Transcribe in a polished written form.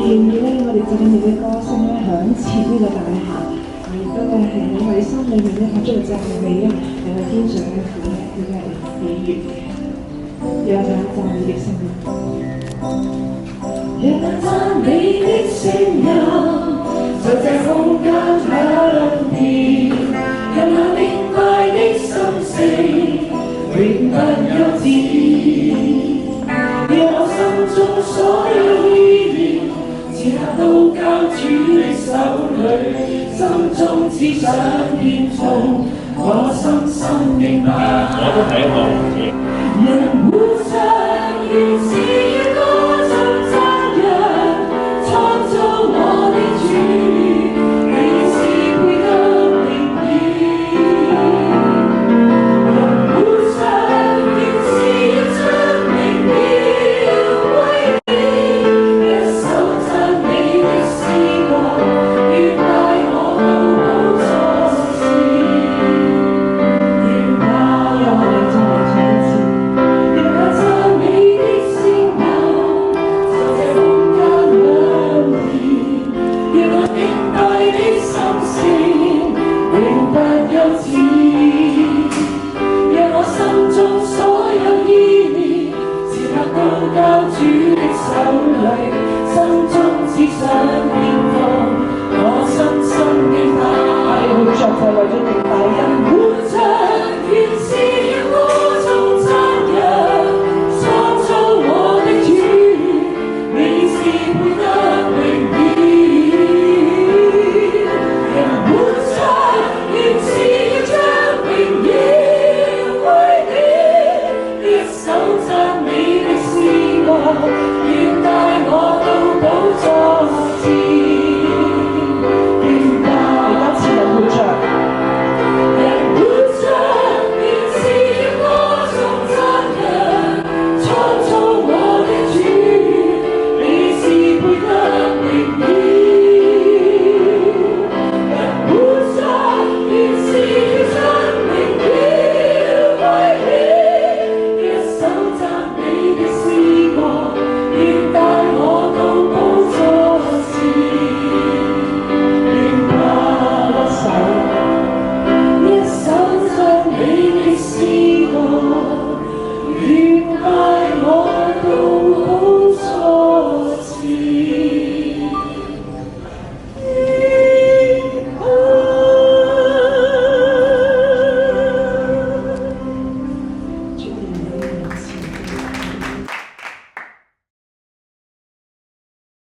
願意咧，我哋藉住你嘅歌聲咧，響徹呢個大廈，亦都咧係喺我哋心裏面咧發出嘅讚美咧，係我天上嘅父咧，佢嘅喜悅嘅。讓我讚美的聲音，讓我讚美的聲音，在這空間響遍，讓那明白的心聲永不休止。讓我心中所有意念，此刻都交主你手裏，心中只想獻頌，我深深明白。我都係一個人互相於